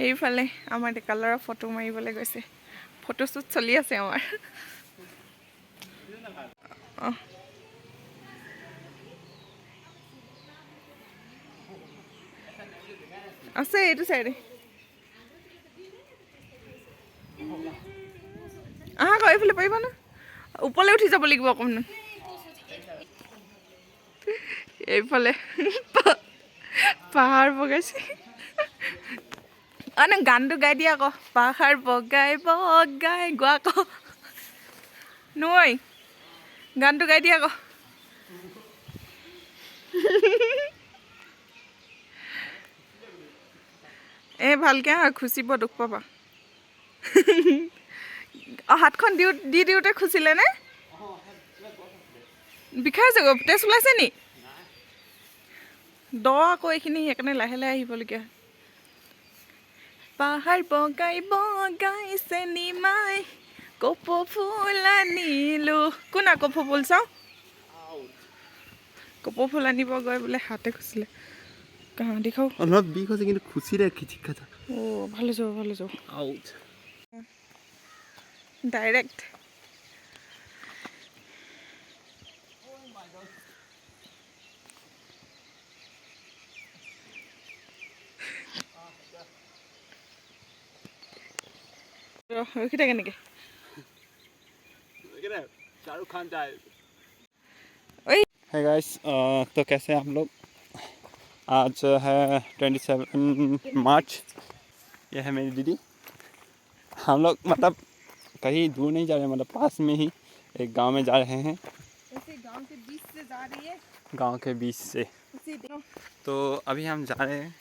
এইফালে আমাৰ ডেকালৰা ফটো মাৰিবলৈ গৈছে। ফটোশ্বুট চলি আছে আমাৰ। আছে এইটো চাইডে। আহা আকৌ এইফালে পাৰিবা না? ওপৰলৈ উঠি যাব লাগিব অকণমান। এইফালে পাহাৰ বগাইছে। অঁ গানটো গাই দিয়া আকৌ। পাহাৰ বগাই বগাই গোৱা আকৌ। নৈ গানটো গাই দিয়া আকৌ। এই ভালকৈ আহা, খুচিব দুখ পাবা। অঁ হাতখন দি দিওঁতে খুচিলে নে? বিষাইছে গৈ, তেজ ওলাইছে নি? দ আকৌ এইখিনি সেইকাৰণে লাহে লাহে আহিবলগীয়া। পাহাৰ বগাই বগাইছে নিমাই কপৌ ফুল আনিলো। কোন কপৌ ফুল চাওঁ? কপৌ ফুল আনিব গৈ বোলে হাতে খুচিলে। কাঁহ দেখাও অলপ বিষ হৈছে কিন্তু খুচিলে খিচিক খাটা। অঁ ভালে যাব ভালে যাব। আউট ডাইৰেক্ট रखी था केनेके शाहरुख खान चाहे। है गाइस, तो कैसे हैं आप लोग? आज है 27 मार्च। यह है मेरी दीदी। हम लोग मतलब कहीं दूर नहीं जा रहे, मतलब पास में ही एक गांव में जा रहे हैं। गांव के बीच से जा रही है। गांव के बीच से। तो अभी हम जा रहे हैं।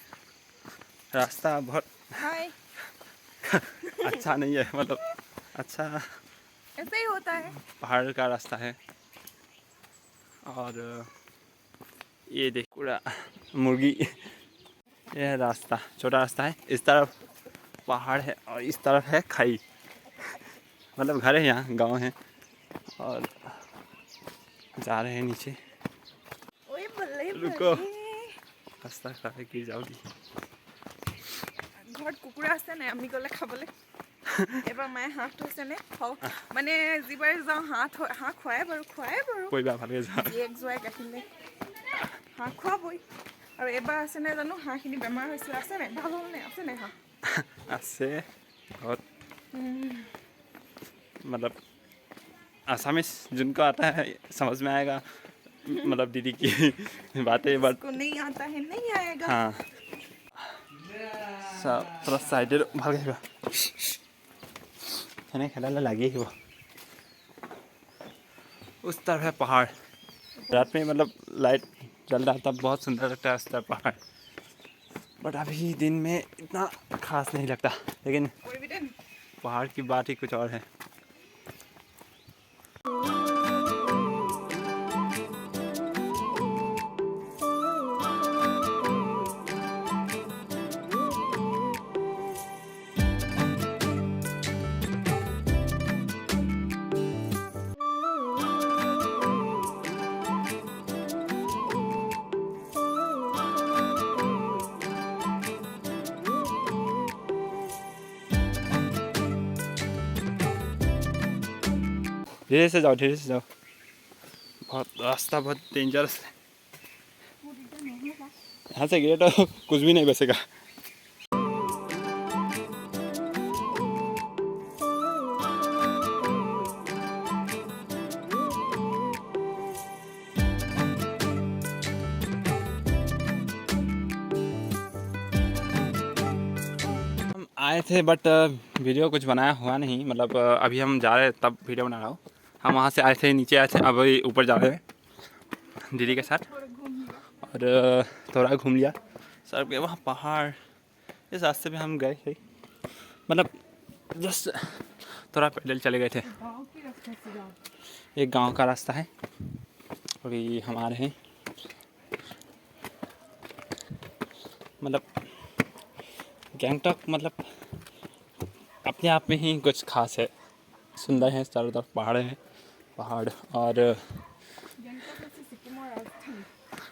रास्ता बहुत अच्छा नहीं है, मतलब अच्छा ऐसे ही होता है। पहाड़ का रास्ता है। और ये देख पूरा मुर्गी। यह रास्ता छोटा रास्ता है, इस तरफ पहाड़ है और इस तरफ है खाई। मतलब घर है यहाँ, गांव है। और जा रहे हैं नीचे। रुको, रास्ता खराब गिर जाओगी। घर कुकुरा আছে নাই আমি গলে খাবলে। এবাৰ মায়ে হাঁহ থৈছে নে মানে যিবাৰে যাওঁ হাঁহ খুৱাই বাৰু কৰিবা ভালকৈ যা। এক জোৱাই গাখিলে হাঁহ খুৱাবই। আৰু এবাৰ আছে নাই জানো হাঁহখিনি বেমাৰ হৈছিল, আছে নাই ভাল হ'ল নাই আছে নাই হাঁহ? আছে बहुत, मतलब आसामीज जिनको आता है समझ में आएगा। मतलब दीदी की बातें बट को नहीं आता है नहीं आएगा। हाँ सब थोड़ा साइडे भाग खेने खेला लगे ही वो। उस तरफ है पहाड़। रात में मतलब लाइट जल रहा था, बहुत सुंदर लगता है उस तरफ पहाड़। बट अभी दिन में इतना खास नहीं लगता, लेकिन पहाड़ की बात ही कुछ और है। धीरे से जाओ, धीरे से जाओ। बहुत रास्ता बहुत डेंजरस है। यहाँ से गिरे तो कुछ भी नहीं बचेगा। हम आए थे बट वीडियो कुछ बनाया हुआ नहीं, मतलब अभी हम जा रहे तब वीडियो बना रहा हूँ। हम वहाँ से आए थे, नीचे आए थे, अब ऊपर जा रहे हैं दीदी के साथ। और थोड़ा घूम लिया सर पे, वहाँ पहाड़। इस रास्ते पे हम गए थे, मतलब जस्ट थोड़ा पैदल चले गए थे। एक गांव का रास्ता है। अभी हम आ रहे हैं, मतलब गैंगटॉक मतलब अपने आप में ही कुछ खास है, सुंदर है। चारों तरफ पहाड़ हैं, पहाड़। और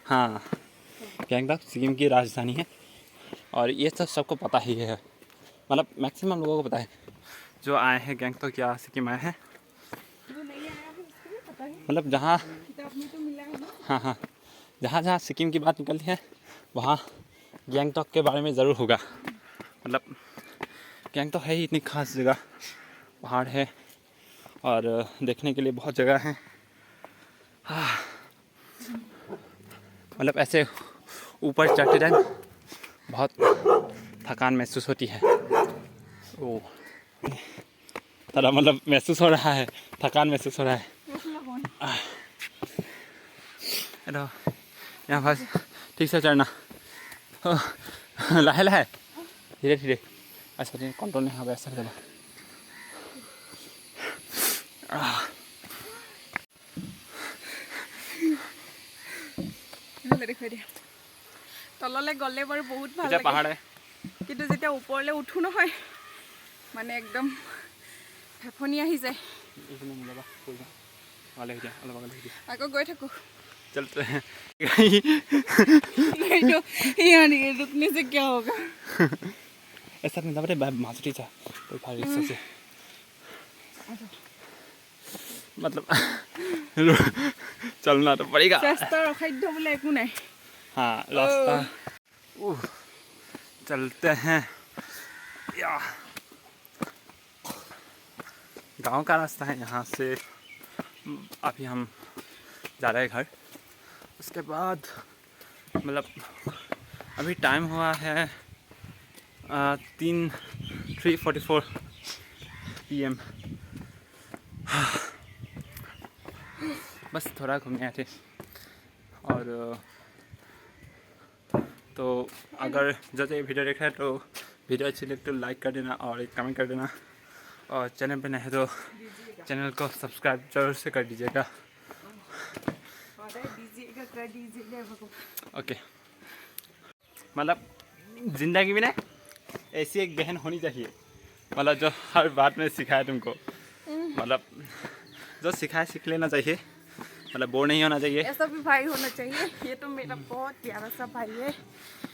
हाँ, गैंगटॉक सिक्किम की राजधानी है और ये सब सबको पता ही है। मतलब मैक्सिमम लोगों को पता है जो आए हैं गैंगटॉक या सिक्किम आए हैं। मतलब जहाँ हाँ हाँ जहाँ जहाँ सिक्किम की बात निकलती है वहाँ गैंगटॉक के बारे में ज़रूर होगा। मतलब गैंगटॉक है ही इतनी खास जगह, पहाड़ है और देखने के लिए बहुत जगह है। मतलब ऐसे ऊपर चढ़ते टाइम बहुत थकान महसूस होती है। ओ थोड़ा मतलब महसूस हो रहा है, थकान महसूस हो रहा है। हेलो यहाँ पर ठीक से चढ़ना लाहे लाहे धीरे धीरे। अच्छा जी कंट्रोल नहीं होगा ऐसा चलो। তললৈ গ'লে বাৰু বহুত ভাল এতিয়া লাগে, পাহাৰে কিন্তু যেতিয়া ওপৰলৈ উঠো নহয় মানে একদম ফেফনি আহি যায়। আকৌ গৈ থাকো चलते हैं रुकने से क्या होगा। ऐसा नहीं था मासुटी था तो रिक्शा से मतलब चलना तो पड़ेगा। চেষ্টাৰ অসাধ্য বোলে একো নাই। हाँ रास्ता चलते हैं या गांव का रास्ता है। यहाँ से अभी हम जा रहे हैं घर। उसके बाद मतलब अभी टाइम हुआ है 3:44 PM। बस थोड़ा घूमने आए थे और तो अगर जो ये वीडियो देख रहे हैं तो वीडियो अच्छी लगे तो लाइक कर देना और एक कमेंट कर देना और चैनल पे नए तो चैनल को सब्सक्राइब जरूर से कर दीजिएगा। ओके मतलब ज़िंदगी में ना ऐसी एक बहन होनी चाहिए मतलब जो हर बात में सिखाए तुमको, मतलब जो सिखाए सीख लेना चाहिए, मतलब बोर नहीं होना चाहिए। ऐसा भी भाई होना चाहिए। ये तो मेरा बहुत प्यारा सा भाई है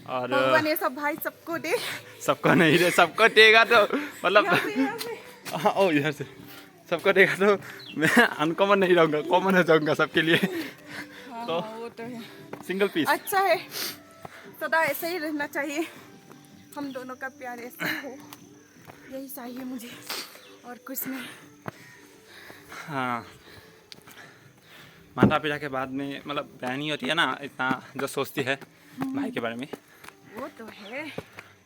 और भगवान ये सब भाई सबको दे। सबको नहीं दे, सबको देगा तो मतलब यहाँ से। हाँ ओ इधर से सबको देगा तो मैं अनकॉमन नहीं रहूँगा, कॉमन हो जाऊँगा सबके लिए। तो वो तो है, सिंगल पीस अच्छा है, सदा ऐसे ही रहना चाहिए। हम दोनों का प्यार ऐसे ही हो, यही चाहिए मुझे और कुछ नहीं। हाँ माता पिता के बाद में मतलब बहन ही होती है ना इतना जो सोचती है भाई के बारे में। वो तो है।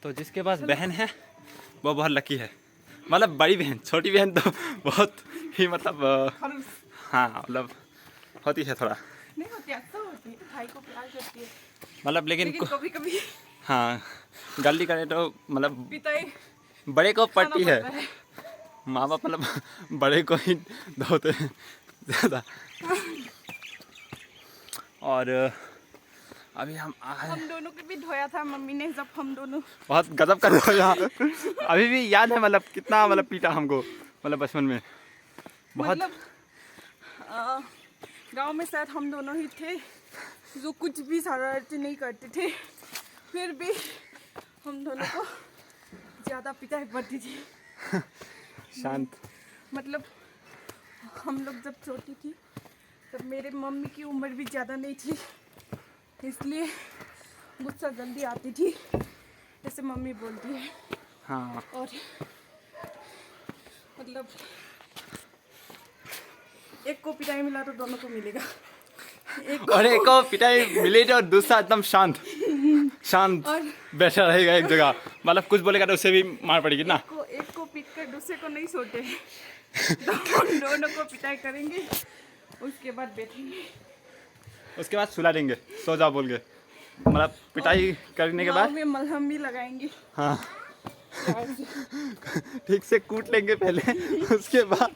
तो जिसके पास बहन है वो बहुत लकी है। मतलब बड़ी बहन, छोटी बहन तो बहुत ही मतलब हाँ मतलब होती है थोड़ा नहीं होती, अच्छा होती है, भाई को प्यार करती है मतलब लेकिन कभी कभी हाँ गलती करे तो मतलब पिताई बड़े को पड़ती है। पड़ता है। माँ बाप मतलब बड़े को ही धोते हैं ज़्यादा। और अभी हम दोनों को भी धोया था मम्मी ने, जब हम दोनों बहुत गजब कर रहे हो यहाँ। अभी भी याद है मतलब कितना मतलब पीटा हमको मतलब बचपन में बहुत। मतलब गांव में शायद हम दोनों ही थे जो कुछ भी शरारती नहीं करते थे, फिर भी हम दोनों को ज़्यादा पिटाई पड़ती थी। शांत मतलब हम लोग जब छोटी थी तब मेरे मम्मी की उम्र भी ज़्यादा नहीं थी, इसलिए गुस्सा जल्दी आती थी, जैसे मम्मी बोलती है। हाँ और मतलब एक को पिटाई मिला तो दोनों को मिलेगा। और एक को पिटाई मिले और दूसरा एकदम शांत शांत और बैठा रहेगा एक जगह, मतलब कुछ बोलेगा तो उसे भी मार पड़ेगी ना। एक को पीट कर दूसरे को नहीं सोते दोनों को पिटाई करेंगे, उसके बाद बैठेंगे, उसके बाद सुला देंगे सो जाओ बोल के, मतलब पिटाई करने के बाद में मलहम भी लगाएंगे। हाँ ठीक से कूट लेंगे पहले उसके बाद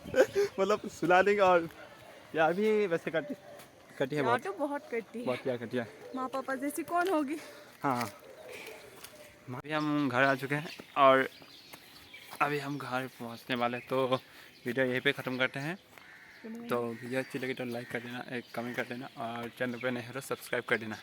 मतलब सुला देंगे। और यार भी वैसे करती है बहुत, तो बहुत करती है, बहुत प्यार करती है। माँ पापा जैसी कौन होगी। हाँ अभी हम घर आ चुके हैं और अभी हम घर पहुंचने वाले, तो वीडियो यहीं पे ख़त्म करते हैं। तो वीडियो अच्छी लगी तो लाइक कर देना, एक कमेंट कर देना और चैनल पे नए हो तो सब्सक्राइब कर देना।